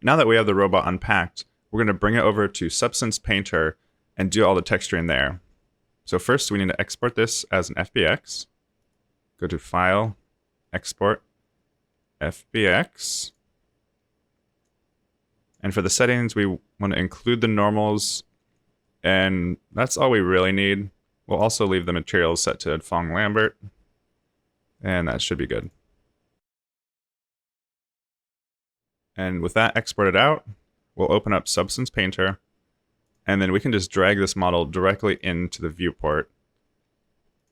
Now that we have the robot unpacked, we're going to bring it over to Substance Painter and do all the texturing there. So first we need to export this as an FBX. Go to File, Export, FBX. And for the settings, we want to include the normals, and that's all we really need. We'll also leave the materials set to Fong-Lambert, and that should be good. And with that exported out, we'll open up Substance Painter, and then we can just drag this model directly into the viewport,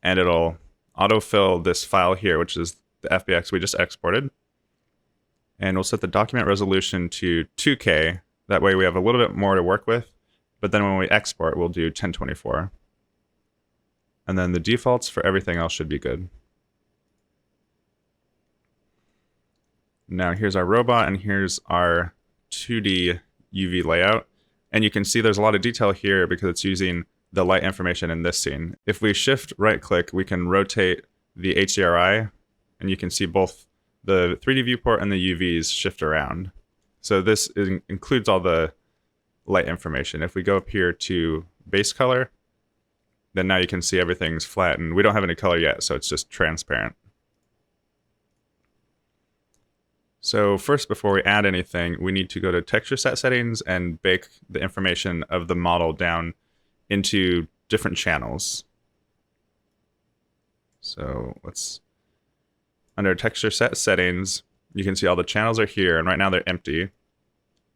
and it'll autofill this file here, which is the FBX we just exported. And we'll set the document resolution to 2K. That way we have a little bit more to work with, but then when we export, we'll do 1024. And then the defaults for everything else should be good. Now here's our robot, and here's our 2D UV layout. And you can see there's a lot of detail here because it's using the light information in this scene. If we shift right-click, we can rotate the HDRI, and you can see both the 3D viewport and the UVs shift around. So this includes all the light information. If we go up here to base color, then now you can see everything's flat, and we don't have any color yet, so it's just transparent. So first, before we add anything, we need to go to texture set settings and bake the information of the model down into different channels. So let's, under texture set settings, you can see all the channels are here, and right now they're empty.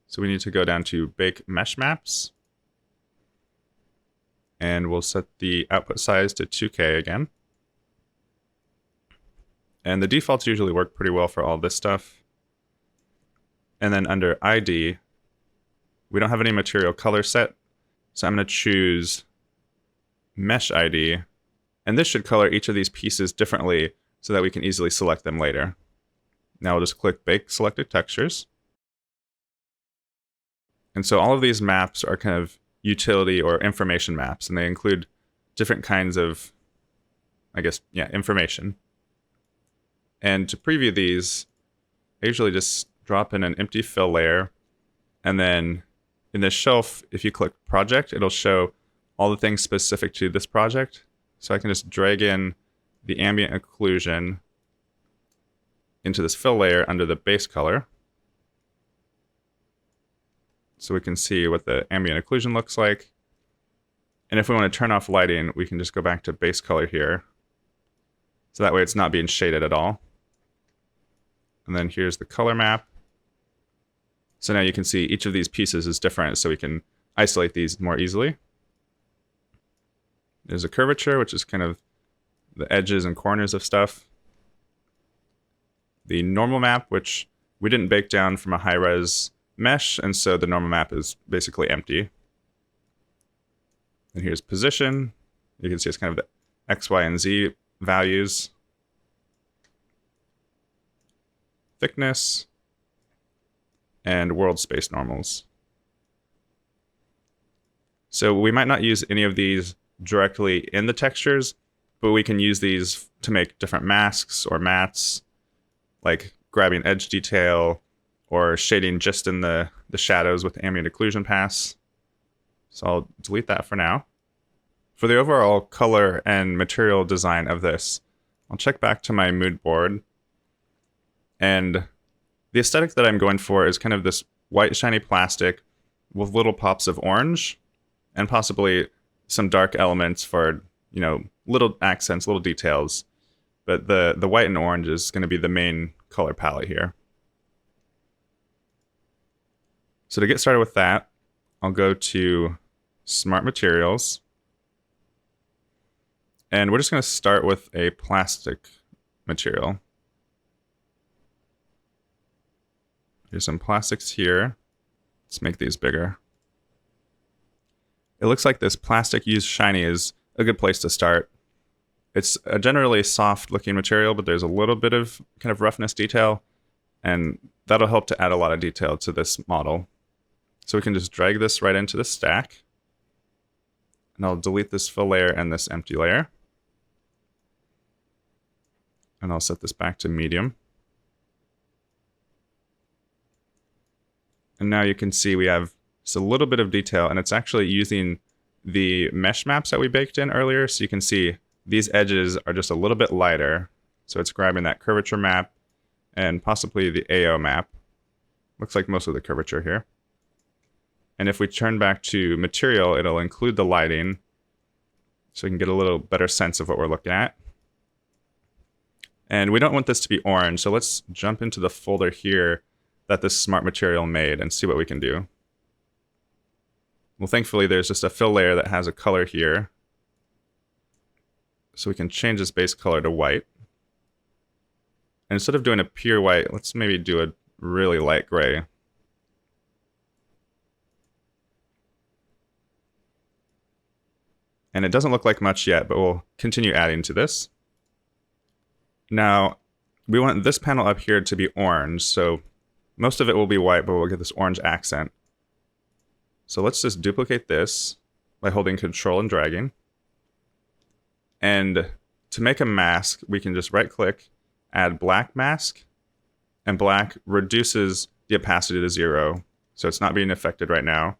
So we need to go down to bake mesh maps, and we'll set the output size to 2K again. And the defaults usually work pretty well for all this stuff. And then under ID, we don't have any material color set, so I'm going to choose Mesh ID, and this should color each of these pieces differently so that we can easily select them later. Now we'll just click Bake Selected Textures. And so all of these maps are kind of utility or information maps, and they include different kinds of, information. And to preview these, I usually just drop in an empty fill layer, and then in this shelf, if you click Project, it'll show all the things specific to this project. So I can just drag in the ambient occlusion into this fill layer under the base color. So we can see what the ambient occlusion looks like. And if we want to turn off lighting, we can just go back to base color here. So that way it's not being shaded at all. And then here's the color map. So now you can see each of these pieces is different, so we can isolate these more easily. There's a curvature, which is kind of the edges and corners of stuff. The normal map, which we didn't bake down from a high-res mesh, and so the normal map is basically empty. And here's position. You can see it's kind of the X, Y, and Z values. Thickness, and world space normals. So we might not use any of these directly in the textures, but we can use these to make different masks or mats, like grabbing edge detail or shading just in the shadows with ambient occlusion pass. So I'll delete that for now. For the overall color and material design of this, I'll check back to my mood board. And the aesthetic that I'm going for is kind of this white shiny plastic with little pops of orange and possibly some dark elements for, little accents, little details. But the white and orange is going to be the main color palette here. So to get started with that, I'll go to Smart Materials. And we're just going to start with a plastic material. Here's some plastics here. Let's make these bigger. It looks like this plastic used shiny is a good place to start. It's a generally soft looking material, but there's a little bit of kind of roughness detail, and that'll help to add a lot of detail to this model. So we can just drag this right into the stack, and I'll delete this fill layer and this empty layer. And I'll set this back to medium. And now you can see we have just a little bit of detail, and it's actually using the mesh maps that we baked in earlier. So you can see these edges are just a little bit lighter. So it's grabbing that curvature map and possibly the AO map. Looks like most of the curvature here. And if we turn back to material, it'll include the lighting, so we can get a little better sense of what we're looking at. And we don't want this to be orange, so let's jump into the folder here that this smart material made and see what we can do. Well, thankfully, there's just a fill layer that has a color here. So we can change this base color to white. And instead of doing a pure white, let's maybe do a really light gray. And it doesn't look like much yet, but we'll continue adding to this. Now, we want this panel up here to be orange, so most of it will be white, but we'll get this orange accent. So let's just duplicate this by holding Control and dragging. And to make a mask, we can just right-click, add black mask, and black reduces the opacity to 0, so it's not being affected right now.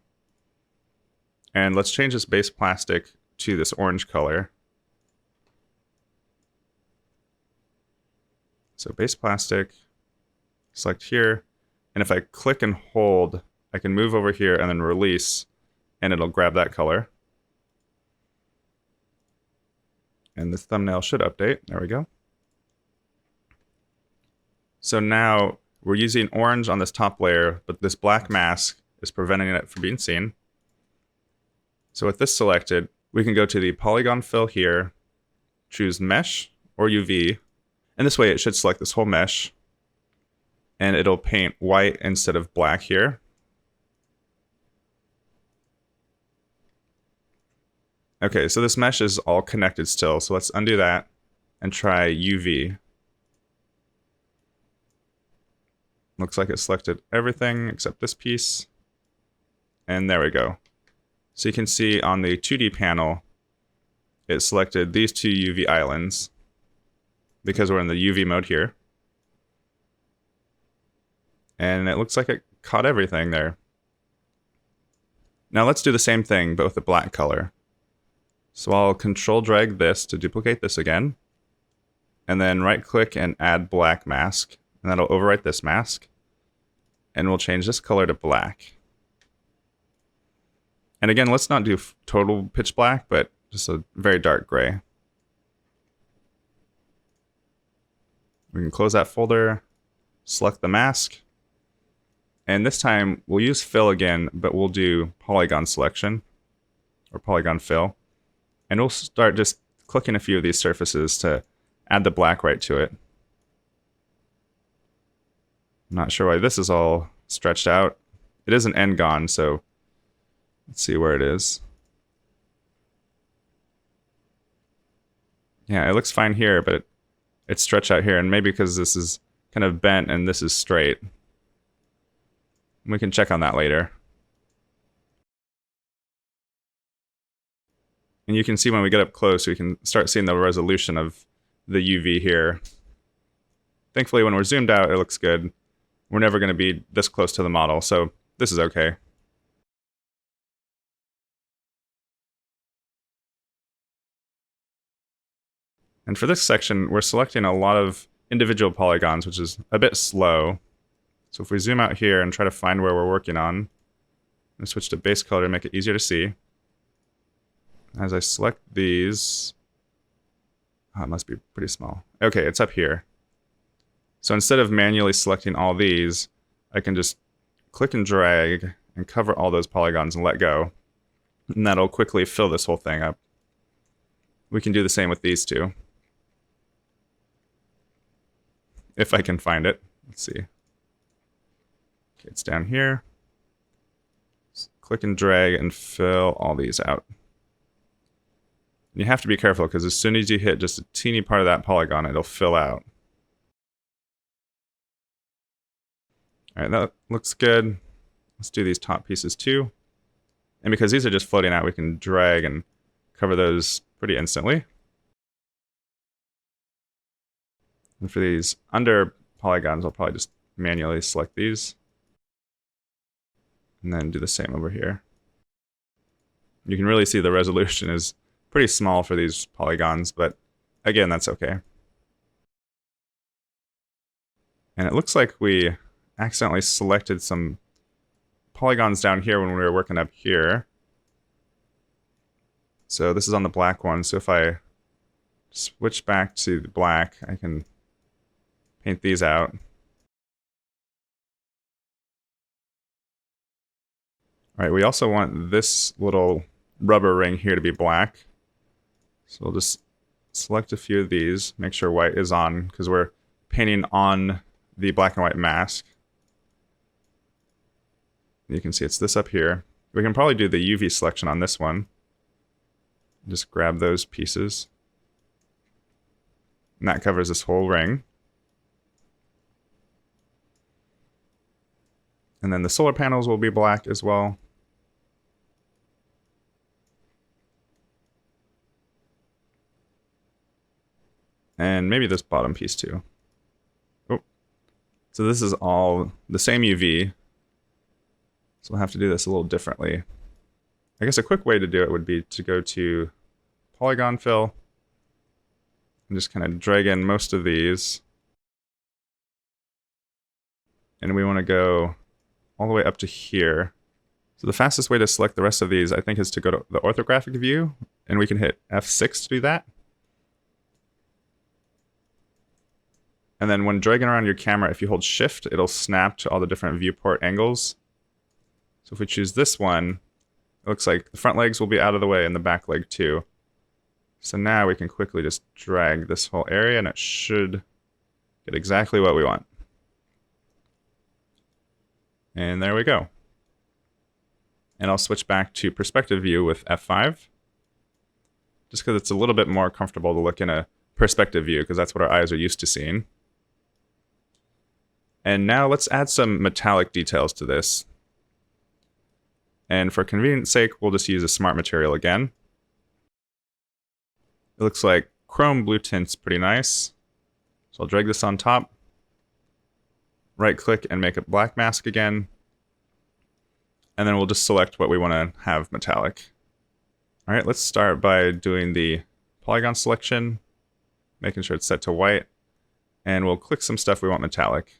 And let's change this base plastic to this orange color. So base plastic, select here, and if I click and hold, I can move over here and then release, and it'll grab that color. And this thumbnail should update. There we go. So now we're using orange on this top layer, but this black mask is preventing it from being seen. So with this selected, we can go to the polygon fill here, choose mesh or UV, and this way it should select this whole mesh, and it'll paint white instead of black here. Okay, so this mesh is all connected still, so let's undo that and try UV. Looks like it selected everything except this piece. And there we go. So you can see on the 2D panel, it selected these two UV islands because we're in the UV mode here. And it looks like it caught everything there. Now let's do the same thing, but with the black color. So I'll Control drag this to duplicate this again, and then right click and add black mask, and that'll overwrite this mask, and we'll change this color to black. And again, let's not do total pitch black, but just a very dark gray. We can close that folder, select the mask, and this time we'll use fill again, but we'll do Polygon Selection, or Polygon Fill. And we'll start just clicking a few of these surfaces to add the black right to it. I'm not sure why this is all stretched out. It is an n-gon, so let's see where it is. Yeah, it looks fine here, but it's stretched out here, and maybe because this is kind of bent and this is straight. We can check on that later. And you can see when we get up close, we can start seeing the resolution of the UV here. Thankfully, when we're zoomed out, it looks good. We're never going to be this close to the model, so this is okay. And for this section, we're selecting a lot of individual polygons, which is a bit slow. So if we zoom out here and try to find where we're working on, and switch to base color to make it easier to see. As I select these, oh, it must be pretty small. Okay, it's up here. So instead of manually selecting all these, I can just click and drag and cover all those polygons and let go. And that'll quickly fill this whole thing up. We can do the same with these two. If I can find it. Let's see. Okay, it's down here. Just click and drag and fill all these out. You have to be careful because as soon as you hit just a teeny part of that polygon, it'll fill out. All right, that looks good. Let's do these top pieces too. And because these are just floating out, we can drag and cover those pretty instantly. And for these under polygons, I'll probably just manually select these. And then do the same over here. You can really see the resolution is pretty small for these polygons, but again, that's okay. And it looks like we accidentally selected some polygons down here when we were working up here. So this is on the black one. So if I switch back to the black, I can paint these out. All right, we also want this little rubber ring here to be black. So we'll just select a few of these, make sure white is on, because we're painting on the black and white mask. You can see it's this up here. We can probably do the UV selection on this one. Just grab those pieces. And that covers this whole ring. And then the solar panels will be black as well. And maybe this bottom piece too. Oh. So this is all the same UV. So we'll have to do this a little differently. I guess a quick way to do it would be to go to Polygon Fill and just kind of drag in most of these. And we want to go all the way up to here. So the fastest way to select the rest of these, I think, is to go to the orthographic view, and we can hit F6 to do that. And then when dragging around your camera, if you hold Shift, it'll snap to all the different viewport angles. So if we choose this one, it looks like the front legs will be out of the way and the back leg too. So now we can quickly just drag this whole area and it should get exactly what we want. And there we go. And I'll switch back to perspective view with F5. Just because it's a little bit more comfortable to look in a perspective view, because that's what our eyes are used to seeing. And now let's add some metallic details to this. And for convenience sake, we'll just use a smart material again. It looks like chrome blue tint's pretty nice. So I'll drag this on top. Right click and make a black mask again. And then we'll just select what we want to have metallic. All right, let's start by doing the polygon selection, making sure it's set to white. And we'll click some stuff we want metallic.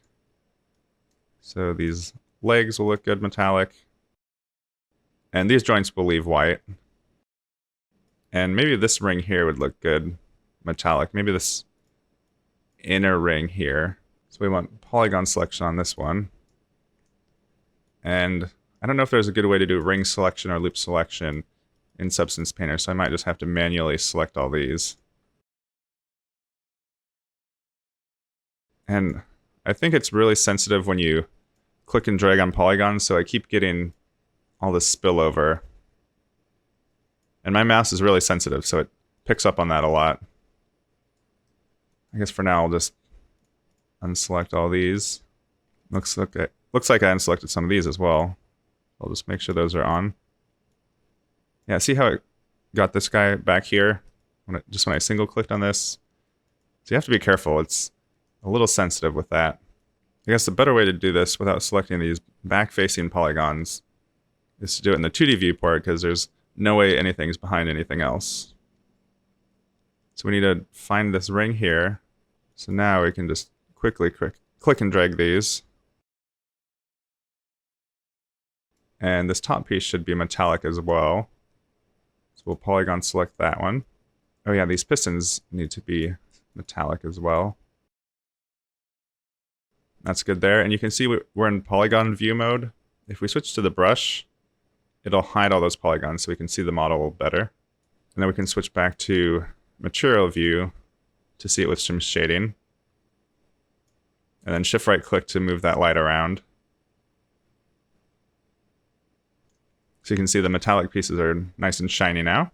So these legs will look good metallic. And these joints will leave white. And maybe this ring here would look good metallic. Maybe this inner ring here. So we want polygon selection on this one. And I don't know if there's a good way to do ring selection or loop selection in Substance Painter, so I might just have to manually select all these. And I think it's really sensitive when you click and drag on polygons, so I keep getting all this spillover. And my mouse is really sensitive, so it picks up on that a lot. I guess for now I'll just unselect all these. Looks like I unselected some of these as well. I'll just make sure those are on. Yeah, see how it got this guy back here? Just when I single clicked on this. So you have to be careful. It's a little sensitive with that. I guess the better way to do this without selecting these back-facing polygons is to do it in the 2D viewport, because there's no way anything's behind anything else. So we need to find this ring here. So now we can just quickly click and drag these. And this top piece should be metallic as well. So we'll polygon select that one. Oh yeah, these pistons need to be metallic as well. That's good there. And you can see we're in polygon view mode. If we switch to the brush, it'll hide all those polygons so we can see the model better. And then we can switch back to material view to see it with some shading. And then shift right click to move that light around. So you can see the metallic pieces are nice and shiny now.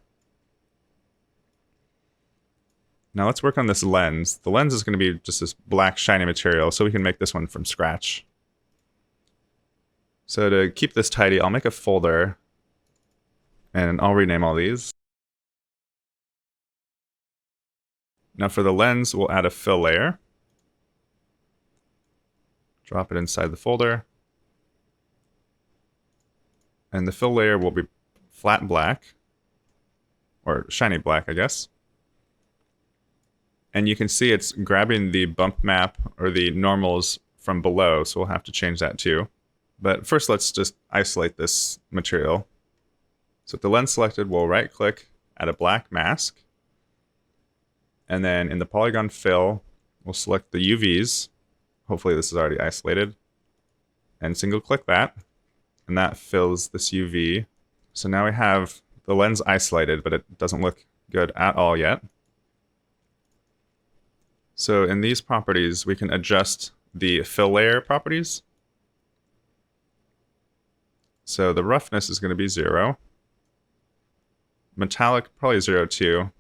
Now let's work on this lens. The lens is going to be just this black shiny material, so we can make this one from scratch. So to keep this tidy, I'll make a folder and I'll rename all these. Now for the lens, we'll add a fill layer. Drop it inside the folder. And the fill layer will be flat black, or shiny black, I guess. And you can see it's grabbing the bump map or the normals from below, so we'll have to change that too. But first, let's just isolate this material. So with the lens selected, we'll right-click, add a black mask. And then in the polygon fill, we'll select the UVs. Hopefully this is already isolated. And single-click that. And that fills this UV. So now we have the lens isolated, but it doesn't look good at all yet. So in these properties, we can adjust the fill layer properties. So the roughness is going to be 0. Metallic, probably 0 too.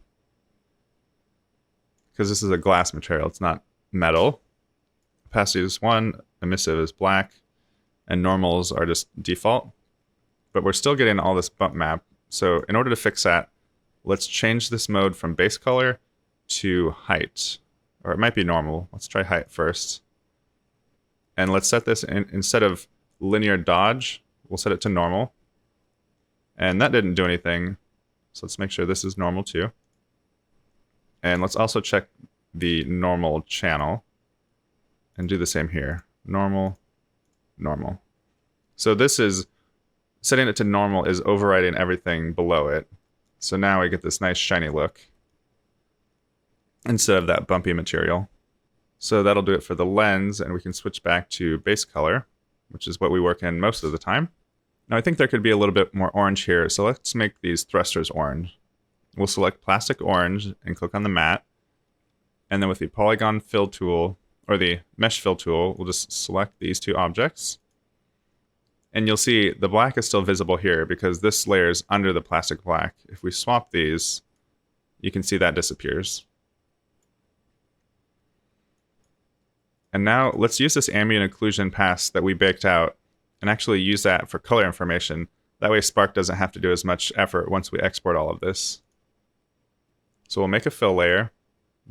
Because this is a glass material, it's not metal. Opacity is 1, emissive is black, and normals are just default. But we're still getting all this bump map. So in order to fix that, let's change this mode from base color to height. Or it might be normal. Let's try height first. And let's set this in, instead of linear dodge, we'll set it to normal. And that didn't do anything. So let's make sure this is normal too. And let's also check the normal channel and do the same here. Normal, normal. So this is, setting it to normal is overriding everything below it. So now we get this nice shiny look instead of that bumpy material. So that'll do it for the lens, and we can switch back to base color, which is what we work in most of the time. Now I think there could be a little bit more orange here, so let's make these thrusters orange. We'll select plastic orange and click on the matte. And then with the polygon fill tool, or the mesh fill tool, we'll just select these two objects. And you'll see the black is still visible here because this layer is under the plastic black. If we swap these, you can see that disappears. And now let's use this ambient occlusion pass that we baked out and actually use that for color information. That way Spark doesn't have to do as much effort once we export all of this. So we'll make a fill layer,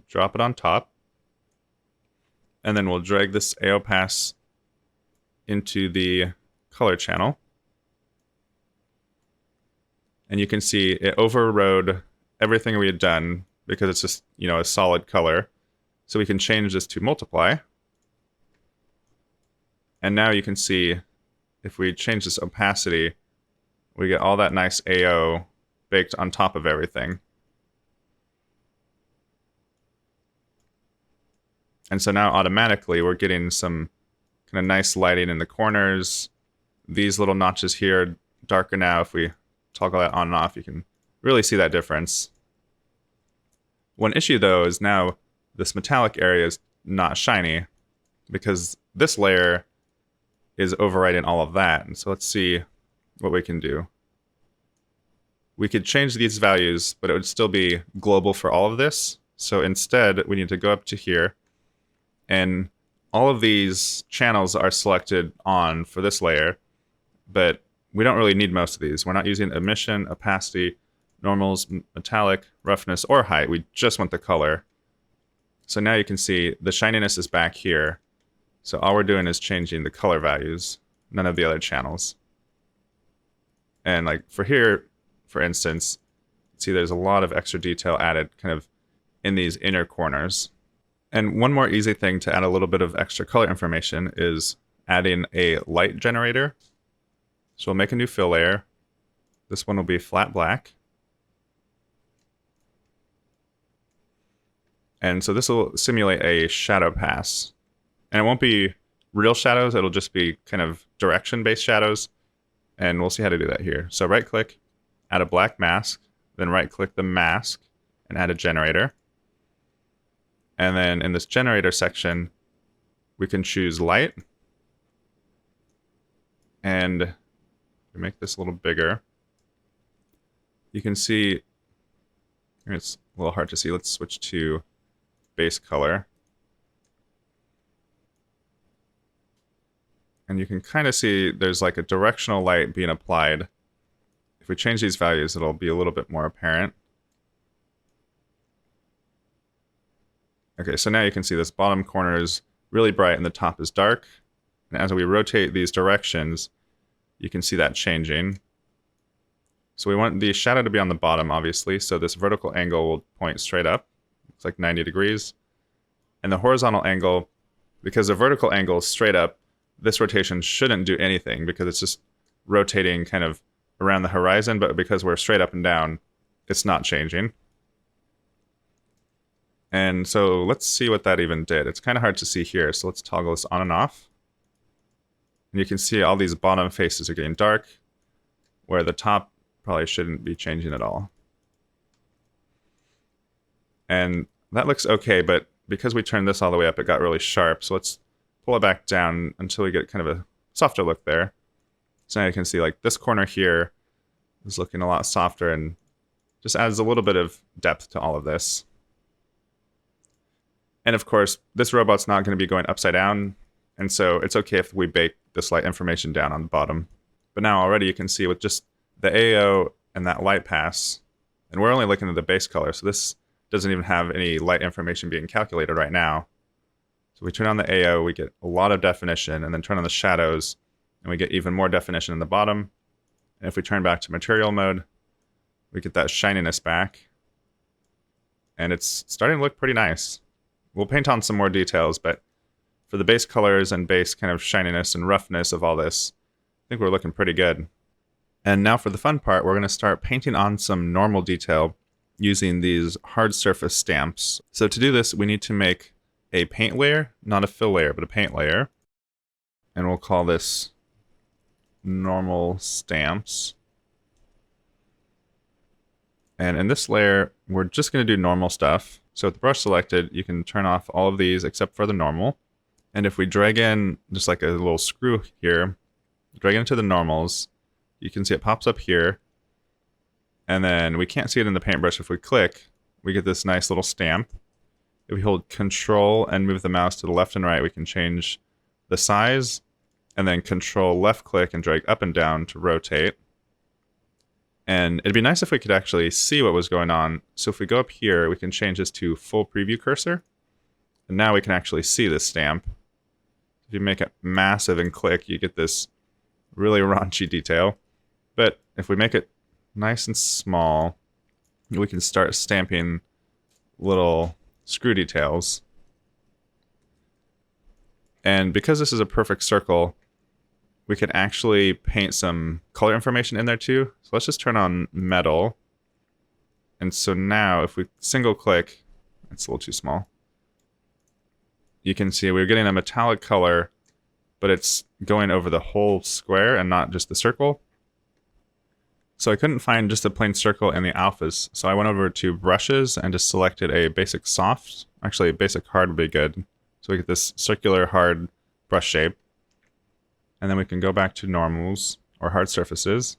drop it on top, and then we'll drag this AO pass into the color channel. And you can see it overrode everything we had done because it's just, you know, a solid color. So we can change this to multiply. And now you can see if we change this opacity, we get all that nice AO baked on top of everything. And so now automatically we're getting some kind of nice lighting in the corners. These little notches here are darker now. If we toggle that on and off, you can really see that difference. One issue though is now this metallic area is not shiny because this layer is overriding all of that. And so let's see what we can do. We could change these values, but it would still be global for all of this. So instead, we need to go up to here, and all of these channels are selected on for this layer, but we don't really need most of these. We're not using emission, opacity, normals, metallic, roughness, or height. We just want the color. So now you can see the shininess is back here. So all we're doing is changing the color values, none of the other channels. And like for here, for instance, see there's a lot of extra detail added kind of in these inner corners. And one more easy thing to add a little bit of extra color information is adding a light generator. So we'll make a new fill layer. This one will be flat black. And so this will simulate a shadow pass. And it won't be real shadows, it'll just be kind of direction-based shadows. And we'll see how to do that here. So right-click, add a black mask, then right-click the mask, and add a generator. And then in this generator section, we can choose light. And we make this a little bigger. You can see, it's a little hard to see, let's switch to base color. And you can kind of see there's like a directional light being applied. If we change these values, it'll be a little bit more apparent. Okay, so now you can see this bottom corner is really bright and the top is dark. And as we rotate these directions, you can see that changing. So we want the shadow to be on the bottom, obviously. So this vertical angle will point straight up. It's like 90 degrees. And the horizontal angle, because the vertical angle is straight up, this rotation shouldn't do anything because it's just rotating kind of around the horizon, but because we're straight up and down, it's not changing. And so let's see what that even did. It's kind of hard to see here, so let's toggle this on and off. And you can see all these bottom faces are getting dark, where the top probably shouldn't be changing at all. And that looks okay, but because we turned this all the way up, it got really sharp. So let's pull it back down until we get kind of a softer look there. So now you can see like this corner here is looking a lot softer and just adds a little bit of depth to all of this. And of course, this robot's not going to be going upside down, and so it's okay if we bake this light information down on the bottom. But now already you can see with just the AO and that light pass, and we're only looking at the base color, so this doesn't even have any light information being calculated right now. So we turn on the AO, we get a lot of definition, and then turn on the shadows, and we get even more definition in the bottom. And if we turn back to material mode, we get that shininess back. And it's starting to look pretty nice. We'll paint on some more details, but for the base colors and base kind of shininess and roughness of all this, I think we're looking pretty good. And now for the fun part, we're going to start painting on some normal detail using these hard surface stamps. So to do this, we need to make a paint layer, not a fill layer, but a paint layer. And we'll call this normal stamps. And in this layer, we're just going to do normal stuff. So with the brush selected, you can turn off all of these except for the normal. And if we drag in just like a little screw here, drag it into the normals, you can see it pops up here. And then we can't see it in the paintbrush. If we click, we get this nice little stamp. If we hold Control and move the mouse to the left and right, we can change the size. And then Control left click and drag up and down to rotate. And it'd be nice if we could actually see what was going on. So if we go up here, we can change this to full preview cursor. And now we can actually see this stamp. If you make it massive and click, you get this really raunchy detail. But if we make it nice and small, we can start stamping little screw details. And because this is a perfect circle, we can actually paint some color information in there too. So let's just turn on metal. And so now if we single click, it's a little too small. You can see we're getting a metallic color, but it's going over the whole square and not just the circle. So I couldn't find just a plain circle in the alphas. So I went over to brushes and just selected a basic soft. Actually, a basic hard would be good. So we get this circular hard brush shape. And then we can go back to normals or hard surfaces.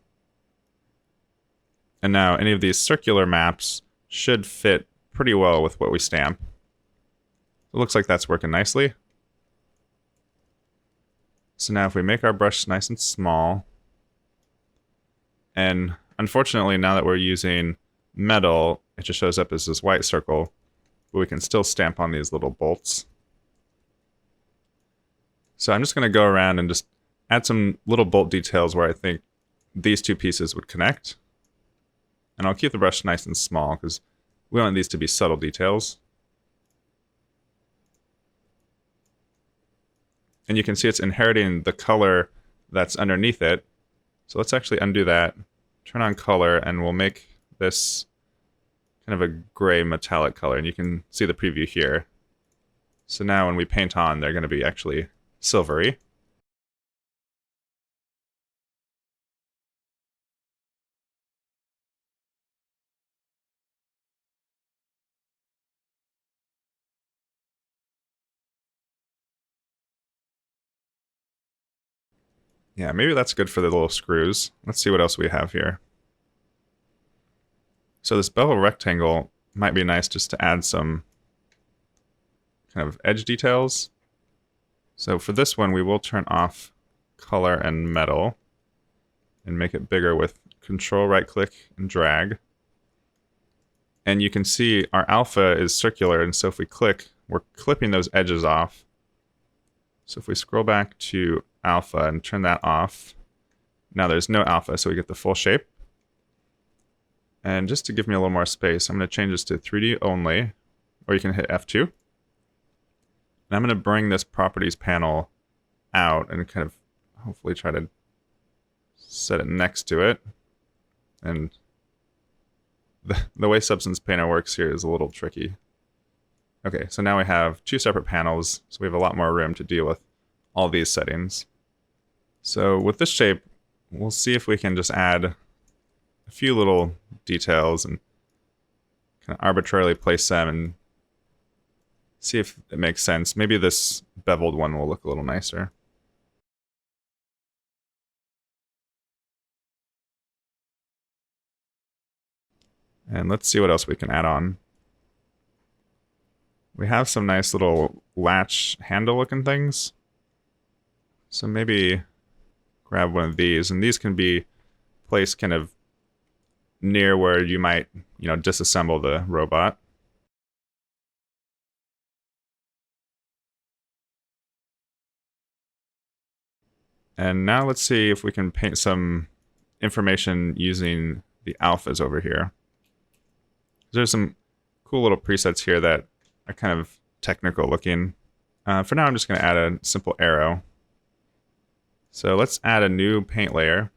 And now any of these circular maps should fit pretty well with what we stamp. It looks like that's working nicely. So now if we make our brush nice and small, and unfortunately now that we're using metal, it just shows up as this white circle, but we can still stamp on these little bolts. So I'm just going to go around and just add some little bolt details where I think these two pieces would connect. And I'll keep the brush nice and small because we want these to be subtle details. And you can see it's inheriting the color that's underneath it. So let's actually undo that, turn on color, and we'll make this kind of a gray metallic color. And you can see the preview here. So now when we paint on, they're going to be actually silvery. Yeah, maybe that's good for the little screws. Let's see what else we have here. So this bevel rectangle might be nice just to add some kind of edge details. So for this one, we will turn off color and metal and make it bigger with Control right click and drag. And you can see our alpha is circular, and so if we click, we're clipping those edges off. So if we scroll back to alpha and turn that off, now there's no alpha, so we get the full shape. And just to give me a little more space, I'm going to change this to 3D only, or you can hit F2. And I'm going to bring this properties panel out and kind of hopefully try to set it next to it. And the way Substance Painter works here is a little tricky. Okay, so now we have two separate panels, so we have a lot more room to deal with all these settings. So with this shape, we'll see if we can just add a few little details and kind of arbitrarily place them and see if it makes sense. Maybe this beveled one will look a little nicer. And let's see what else we can add on. We have some nice little latch handle looking things. So maybe grab one of these, and these can be placed kind of near where you might, disassemble the robot. And now let's see if we can paint some information using the alphas over here. There's some cool little presets here that are kind of technical looking. For now, I'm just going to add a simple arrow. So let's add a new paint layer.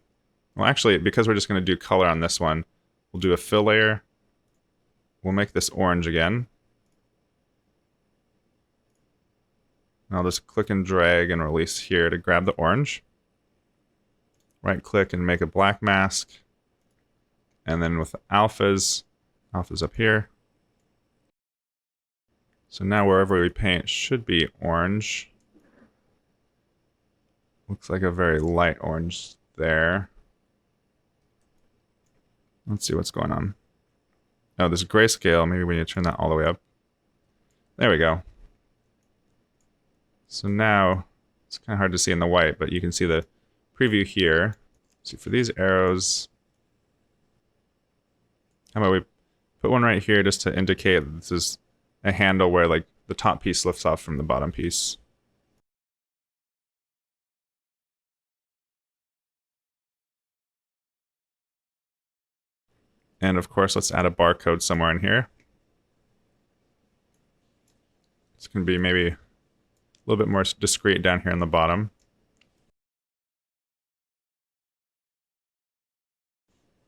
Well, actually, because we're just going to do color on this one, we'll do a fill layer. We'll make this orange again. And I'll just click and drag and release here to grab the orange. Right click and make a black mask. And then with alphas up here. So now wherever we paint should be orange. Looks like a very light orange there. Let's see what's going on. Oh, this grayscale, maybe we need to turn that all the way up. There we go. So now, it's kind of hard to see in the white, but you can see the preview here. So for these arrows, how about we put one right here just to indicate that this is a handle where like the top piece lifts off from the bottom piece. And of course, let's add a barcode somewhere in here. It's going to be maybe a little bit more discreet down here on the bottom.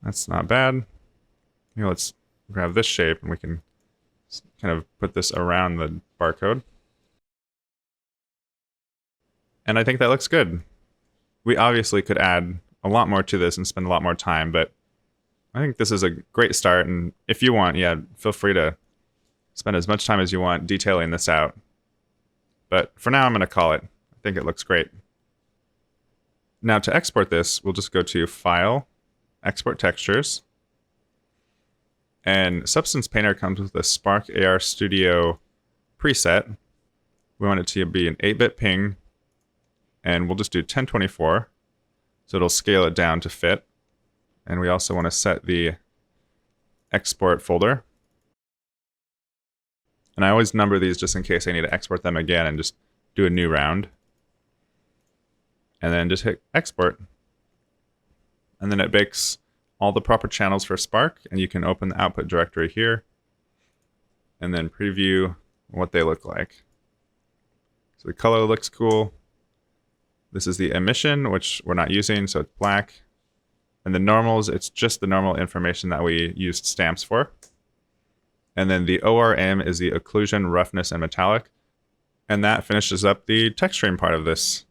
That's not bad. Let's grab this shape and we can kind of put this around the barcode. And I think that looks good. We obviously could add a lot more to this and spend a lot more time, but I think this is a great start. And if you want, feel free to spend as much time as you want detailing this out. But for now, I'm going to call it. I think it looks great. Now to export this, we'll just go to File, Export Textures. And Substance Painter comes with a Spark AR Studio preset. We want it to be an 8-bit ping, and we'll just do 1024, so it'll scale it down to fit. And we also want to set the export folder. And I always number these just in case I need to export them again and just do a new round. And then just hit export. And then it bakes all the proper channels for Spark, and you can open the output directory here and then preview what they look like. So the color looks cool. This is the emission, which we're not using, so it's black. And the normals, it's just the normal information that we used stamps for. And then the ORM is the occlusion, roughness, and metallic. And that finishes up the texturing part of this.